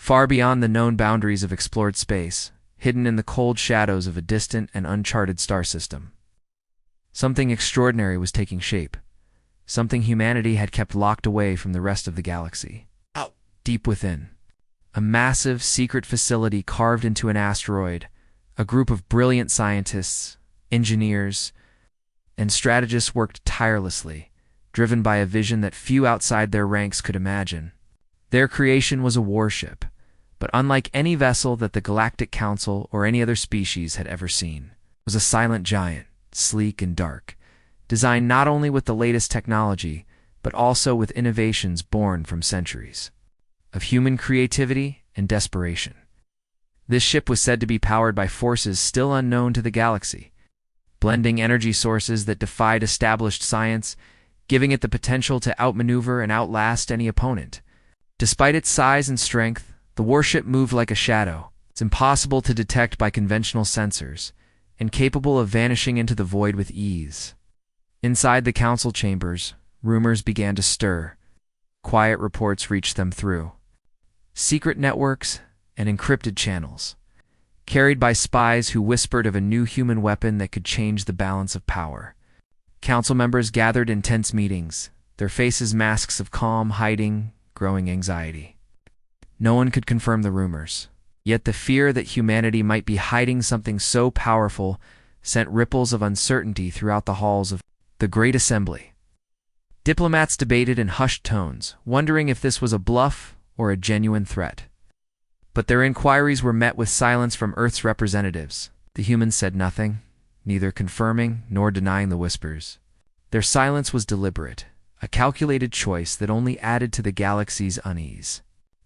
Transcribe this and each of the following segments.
far beyond the known boundaries of explored space, hidden in the cold shadows of a distant and uncharted star system. Something extraordinary was taking shape, something humanity had kept locked away from the rest of the galaxy. Deep within, a massive, secret facility carved into an asteroid, a group of brilliant scientists, engineers, and strategists worked tirelessly, driven by a vision that few outside their ranks could imagine. Their creation was a warship, but unlike any vessel that the Galactic Council or any other species had ever seen. It was a silent giant, sleek and dark, designed not only with the latest technology, but also with innovations born from centuries of human creativity and desperation. This ship was said to be powered by forces still unknown to the galaxy, blending energy sources that defied established science, giving it the potential to outmaneuver and outlast any opponent. Despite its size and strength, the warship moved like a shadow. It's impossible to detect by conventional sensors, and capable of vanishing into the void with ease. Inside the council chambers, rumors began to stir. Quiet reports reached them through secret networks and encrypted channels, carried by spies who whispered of a new human weapon that could change the balance of power. Council members gathered in tense meetings, their faces masks of calm, hiding growing anxiety. No one could confirm the rumors, yet the fear that humanity might be hiding something so powerful sent ripples of uncertainty throughout the halls of the Great Assembly. Diplomats debated in hushed tones, wondering if this was a bluff or a genuine threat. But their inquiries were met with silence from Earth's representatives. The humans said nothing, neither confirming nor denying the whispers. Their silence was deliberate, a calculated choice that only added to the galaxy's unease.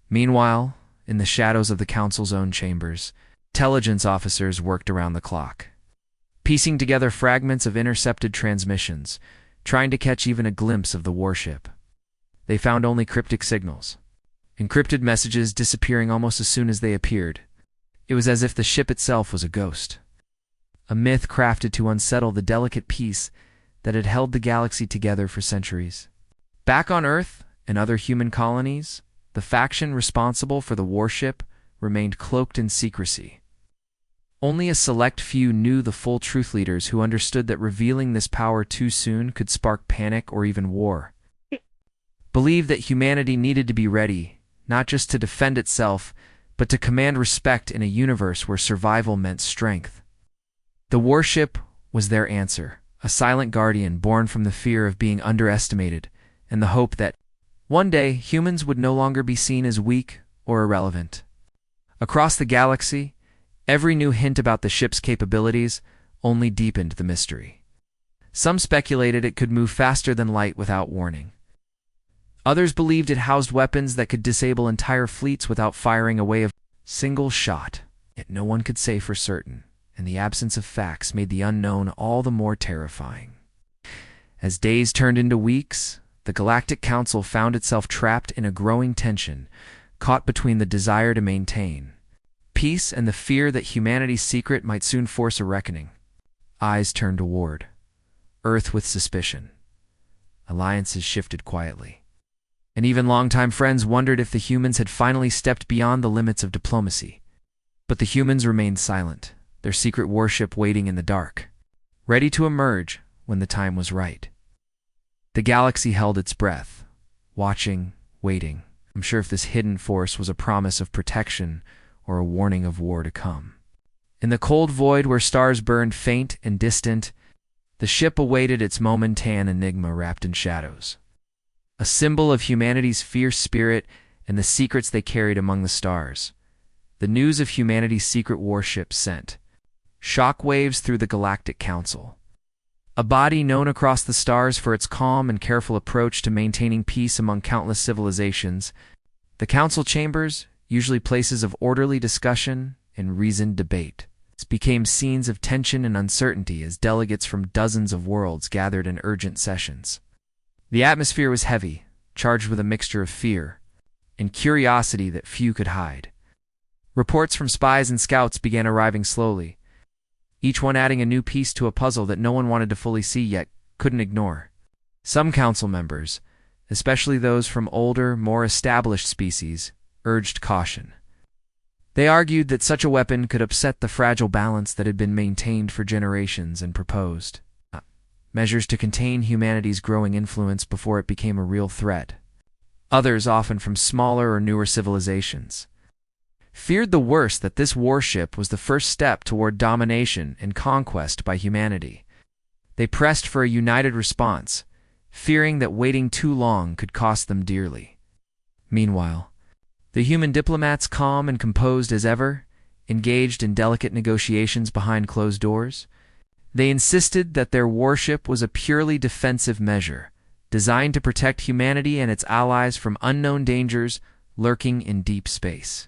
Meanwhile, in the shadows of the Council's own chambers, intelligence officers worked around the clock, piecing together fragments of intercepted transmissions, trying to catch even a glimpse of the warship. They found only cryptic signals, encrypted messages disappearing almost as soon as they appeared. It was as if the ship itself was a ghost, a myth crafted to unsettle the delicate peace that had held the galaxy together for centuries. Back on Earth and other human colonies, the faction responsible for the warship remained cloaked in secrecy. Only a select few knew the full truth, leaders who understood that revealing this power too soon could spark panic or even war. Believed that humanity needed to be ready, not just to defend itself, but to command respect in a universe where survival meant strength. The warship was their answer, a silent guardian born from the fear of being underestimated and the hope that one day humans would no longer be seen as weak or irrelevant. Across the galaxy, every new hint about the ship's capabilities only deepened the mystery. Some speculated it could move faster than light without warning. Others believed it housed weapons that could disable entire fleets without firing away a single shot. Yet no one could say for certain, and the absence of facts made the unknown all the more terrifying. As days turned into weeks, the Galactic Council found itself trapped in a growing tension, caught between the desire to maintain peace and the fear that humanity's secret might soon force a reckoning. Eyes turned toward Earth with suspicion. Alliances shifted quietly, and even longtime friends wondered if the humans had finally stepped beyond the limits of diplomacy. But the humans remained silent, their secret warship waiting in the dark, ready to emerge when the time was right. The galaxy held its breath, watching, waiting, unsure if this hidden force was a promise of protection or a warning of war to come. In the cold void where stars burned faint and distant, the ship awaited its momentan enigma wrapped in shadows, a symbol of humanity's fierce spirit and the secrets they carried among the stars. The news of humanity's secret warship sent shockwaves through the Galactic Council, a body known across the stars for its calm and careful approach to maintaining peace among countless civilizations. The council chambers, usually places of orderly discussion and reasoned debate, became scenes of tension and uncertainty as delegates from dozens of worlds gathered in urgent sessions. The atmosphere was heavy, charged with a mixture of fear and curiosity that few could hide. Reports from spies and scouts began arriving slowly, each one adding a new piece to a puzzle that no one wanted to fully see yet couldn't ignore. Some council members, especially those from older, more established species, urged caution. They argued that such a weapon could upset the fragile balance that had been maintained for generations and proposed measures to contain humanity's growing influence before it became a real threat. Others, often from smaller or newer civilizations, feared the worst, that this warship was the first step toward domination and conquest by humanity. They pressed for a united response, fearing that waiting too long could cost them dearly. Meanwhile, the human diplomats, calm and composed as ever, engaged in delicate negotiations behind closed doors. They insisted that their warship was a purely defensive measure, designed to protect humanity and its allies from unknown dangers lurking in deep space.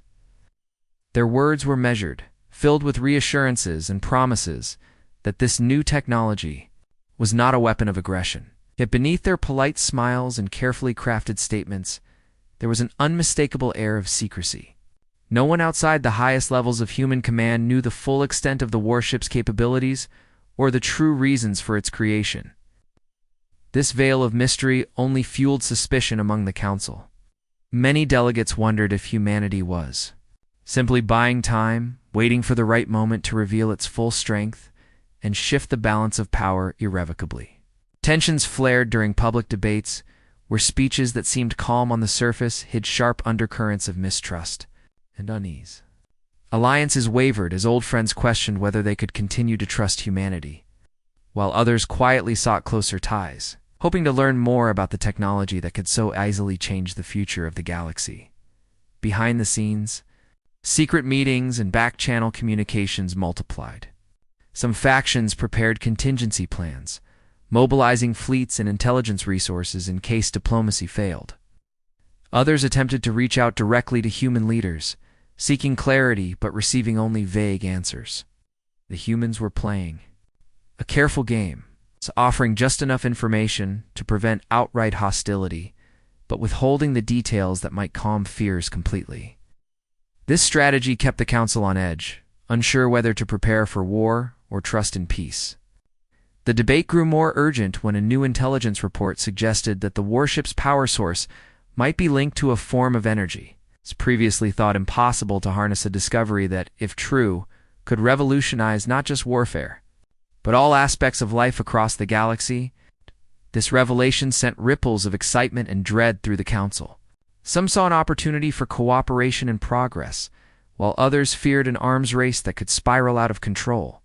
Their words were measured, filled with reassurances and promises that this new technology was not a weapon of aggression. Yet beneath their polite smiles and carefully crafted statements, there was an unmistakable air of secrecy. No one outside the highest levels of human command knew the full extent of the warship's capabilities or the true reasons for its creation. This veil of mystery only fueled suspicion among the council. Many delegates wondered if humanity was simply buying time, waiting for the right moment to reveal its full strength and shift the balance of power irrevocably. Tensions flared during public debates, where speeches that seemed calm on the surface hid sharp undercurrents of mistrust and unease. Alliances wavered as old friends questioned whether they could continue to trust humanity, while others quietly sought closer ties, hoping to learn more about the technology that could so easily change the future of the galaxy. Behind the scenes, secret meetings and back-channel communications multiplied. Some factions prepared contingency plans, mobilizing fleets and intelligence resources in case diplomacy failed. Others attempted to reach out directly to human leaders, seeking clarity but receiving only vague answers. The humans were playing a careful game, offering just enough information to prevent outright hostility, but withholding the details that might calm fears completely. This strategy kept the council on edge, unsure whether to prepare for war or trust in peace. The debate grew more urgent when a new intelligence report suggested that the warship's power source might be linked to a form of energy. It's previously thought impossible to harness, a discovery that, if true, could revolutionize not just warfare, but all aspects of life across the galaxy. This revelation sent ripples of excitement and dread through the council. Some saw an opportunity for cooperation and progress, while others feared an arms race that could spiral out of control.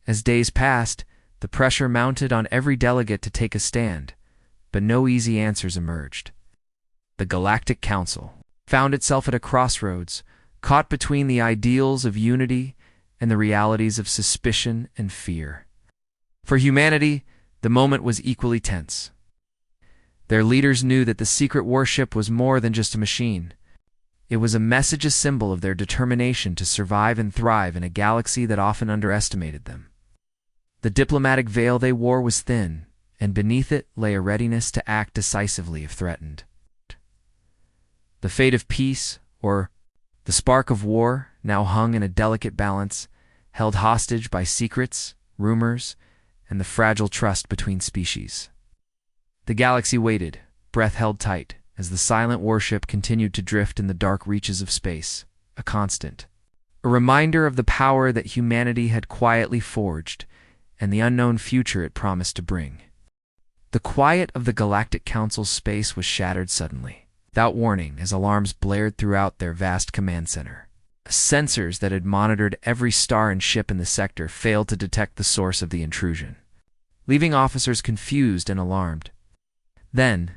As days passed, the pressure mounted on every delegate to take a stand, but no easy answers emerged. The Galactic Council found itself at a crossroads, caught between the ideals of unity and the realities of suspicion and fear. For humanity, the moment was equally tense. Their leaders knew that the secret warship was more than just a machine. It was a message, a symbol of their determination to survive and thrive in a galaxy that often underestimated them. The diplomatic veil they wore was thin, and beneath it lay a readiness to act decisively if threatened. The fate of peace, or the spark of war, now hung in a delicate balance, held hostage by secrets, rumors, and the fragile trust between species. The galaxy waited, breath held tight, as the silent warship continued to drift in the dark reaches of space, a constant, a reminder of the power that humanity had quietly forged and the unknown future it promised to bring. The quiet of the Galactic Council's space was shattered suddenly, without warning, as alarms blared throughout their vast command center. Sensors that had monitored every star and ship in the sector failed to detect the source of the intrusion, leaving officers confused and alarmed. Then,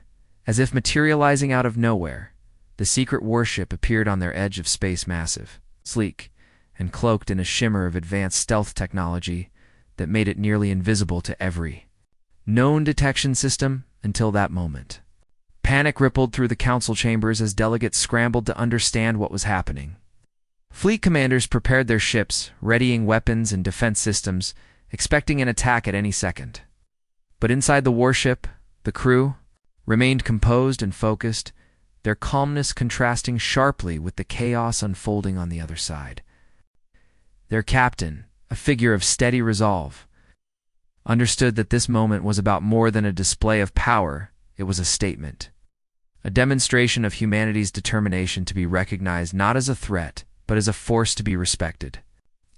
as if materializing out of nowhere, the secret warship appeared on their edge of space, massive, sleek, and cloaked in a shimmer of advanced stealth technology that made it nearly invisible to every known detection system until that moment. Panic rippled through the council chambers as delegates scrambled to understand what was happening. Fleet commanders prepared their ships, readying weapons and defense systems, expecting an attack at any second. But inside the warship, the crew remained composed and focused, their calmness contrasting sharply with the chaos unfolding on the other side. Their captain, a figure of steady resolve, understood that this moment was about more than a display of power. It was a statement, a demonstration of humanity's determination to be recognized not as a threat, but as a force to be respected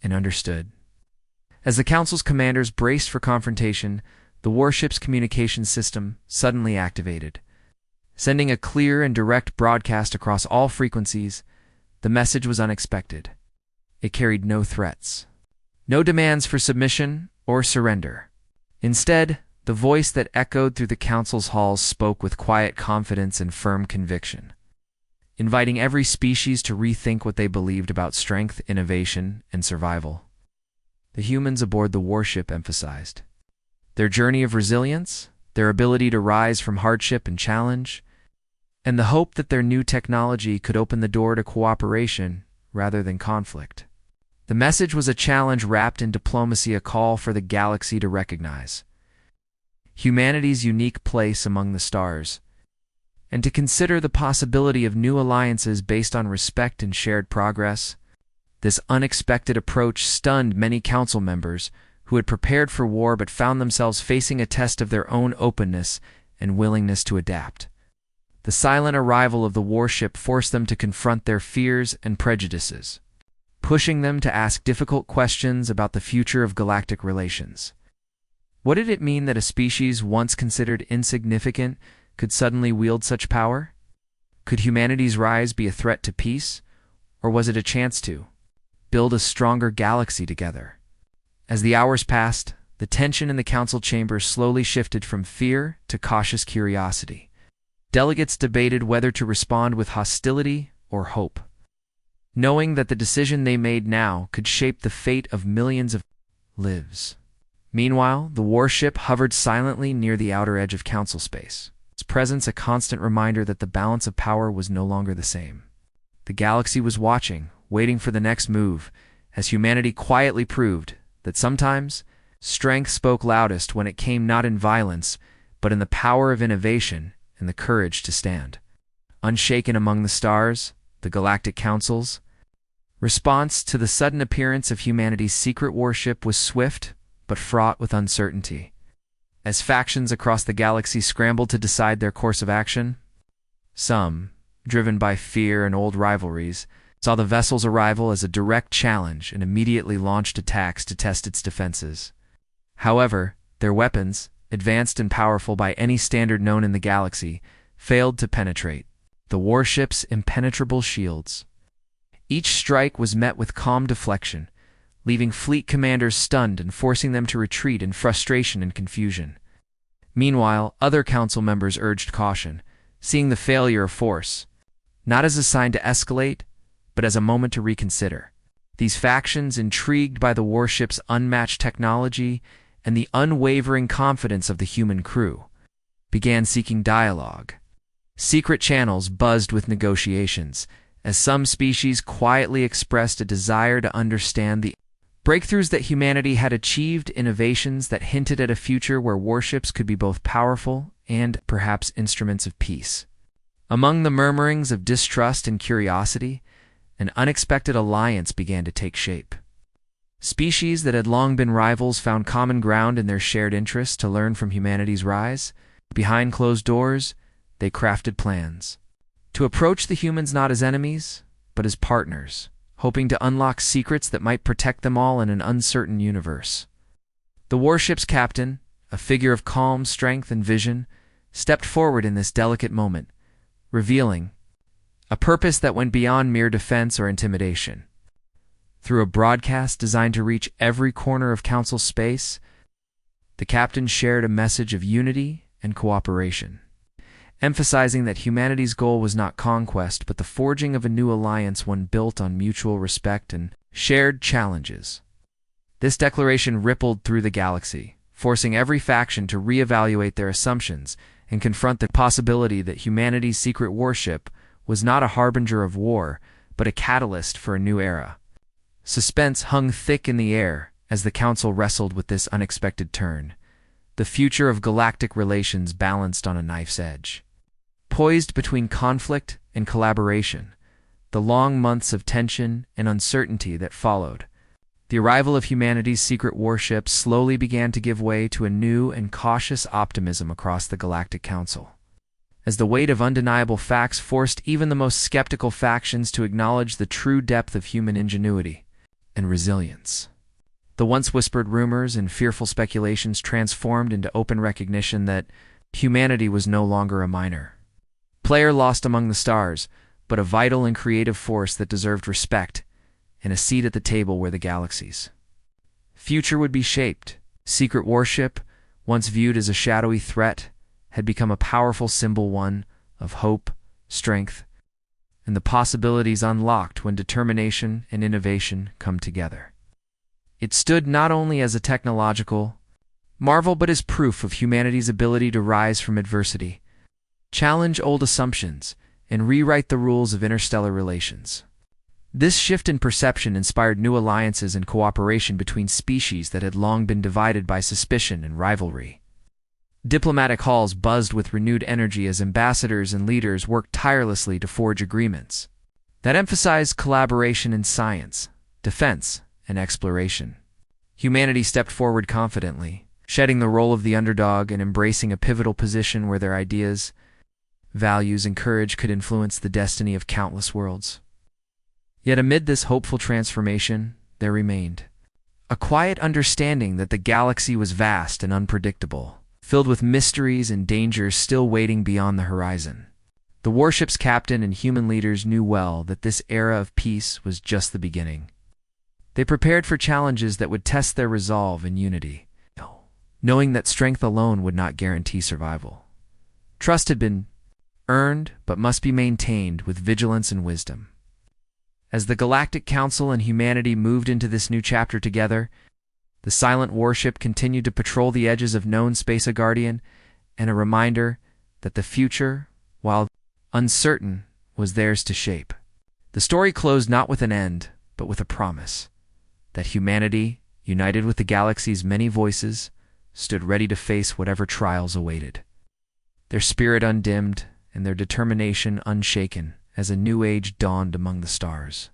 and understood. As the Council's commanders braced for confrontation, the warship's communications system suddenly activated. Sending a clear and direct broadcast across all frequencies, the message was unexpected. It carried no threats, no demands for submission or surrender. Instead, the voice that echoed through the Council's halls spoke with quiet confidence and firm conviction, inviting every species to rethink what they believed about strength, innovation, and survival. The humans aboard the warship emphasized their journey of resilience, their ability to rise from hardship and challenge, and the hope that their new technology could open the door to cooperation rather than conflict. The message was a challenge wrapped in diplomacy, a call for the galaxy to recognize humanity's unique place among the stars, and to consider the possibility of new alliances based on respect and shared progress. This unexpected approach stunned many council members who had prepared for war but found themselves facing a test of their own openness and willingness to adapt. The silent arrival of the warship forced them to confront their fears and prejudices, pushing them to ask difficult questions about the future of galactic relations. What did it mean that a species once considered insignificant could suddenly wield such power? Could humanity's rise be a threat to peace, or was it a chance to build a stronger galaxy together? As the hours passed, the tension in the council chamber slowly shifted from fear to cautious curiosity. Delegates debated whether to respond with hostility or hope, knowing that the decision they made now could shape the fate of millions of lives. Meanwhile, the warship hovered silently near the outer edge of council space, its presence a constant reminder that the balance of power was no longer the same. The galaxy was watching, waiting for the next move, as humanity quietly proved that sometimes strength spoke loudest when it came not in violence, but in the power of innovation and the courage to stand. Unshaken among the stars, the Galactic Council's response to the sudden appearance of humanity's secret warship was swift but fraught with uncertainty. As factions across the galaxy scrambled to decide their course of action, some, driven by fear and old rivalries, saw the vessel's arrival as a direct challenge and immediately launched attacks to test its defenses. However, their weapons, advanced and powerful by any standard known in the galaxy, failed to penetrate the warship's impenetrable shields. Each strike was met with calm deflection, leaving fleet commanders stunned and forcing them to retreat in frustration and confusion. Meanwhile, other council members urged caution, seeing the failure of force not as a sign to escalate, but as a moment to reconsider. These factions, intrigued by the warship's unmatched technology and the unwavering confidence of the human crew, began seeking dialogue. Secret channels buzzed with negotiations, as some species quietly expressed a desire to understand the breakthroughs that humanity had achieved, innovations that hinted at a future where warships could be both powerful and, perhaps, instruments of peace. Among the murmurings of distrust and curiosity, an unexpected alliance began to take shape. Species that had long been rivals found common ground in their shared interest to learn from humanity's rise. Behind closed doors, they crafted plans to approach the humans not as enemies, but as partners, hoping to unlock secrets that might protect them all in an uncertain universe. The warship's captain, a figure of calm strength and vision, stepped forward in this delicate moment, revealing a purpose that went beyond mere defense or intimidation. Through a broadcast designed to reach every corner of council space, the captain shared a message of unity and cooperation, emphasizing that humanity's goal was not conquest, but the forging of a new alliance, one built on mutual respect and shared challenges. This declaration rippled through the galaxy, forcing every faction to reevaluate their assumptions and confront the possibility that humanity's secret warship was not a harbinger of war, but a catalyst for a new era. Suspense hung thick in the air as the council wrestled with this unexpected turn. The future of galactic relations balanced on a knife's edge. Poised between conflict and collaboration, the long months of tension and uncertainty that followed, the arrival of humanity's secret warship slowly began to give way to a new and cautious optimism across the Galactic Council. as the weight of undeniable facts forced even the most skeptical factions to acknowledge the true depth of human ingenuity and resilience. The once whispered rumors and fearful speculations transformed into open recognition that humanity was no longer a minor player lost among the stars, but a vital and creative force that deserved respect and a seat at the table where the galaxy's future would be shaped. Secret Warship, once viewed as a shadowy threat, had become a powerful symbol, one of hope, strength, and the possibilities unlocked when determination and innovation come together. It stood not only as a technological marvel but as proof of humanity's ability to rise from adversity, challenge old assumptions, and rewrite the rules of interstellar relations. This shift in perception inspired new alliances and cooperation between species that had long been divided by suspicion and rivalry. Diplomatic halls buzzed with renewed energy as ambassadors and leaders worked tirelessly to forge agreements that emphasized collaboration in science, defense, and exploration. Humanity stepped forward confidently, shedding the role of the underdog and embracing a pivotal position where their ideas, values, and courage could influence the destiny of countless worlds. Yet amid this hopeful transformation, there remained a quiet understanding that the galaxy was vast and unpredictable, filled with mysteries and dangers still waiting beyond the horizon. The warship's captain and human leaders knew well that this era of peace was just the beginning. They prepared for challenges that would test their resolve and unity, knowing that strength alone would not guarantee survival. Trust had been earned, but must be maintained with vigilance and wisdom. As the Galactic Council and humanity moved into this new chapter together, the silent warship continued to patrol the edges of known space, a guardian and a reminder that the future, while uncertain, was theirs to shape. The story closed not with an end, but with a promise that humanity, united with the galaxy's many voices, stood ready to face whatever trials awaited. Their spirit undimmed and their determination unshaken as a new age dawned among the stars.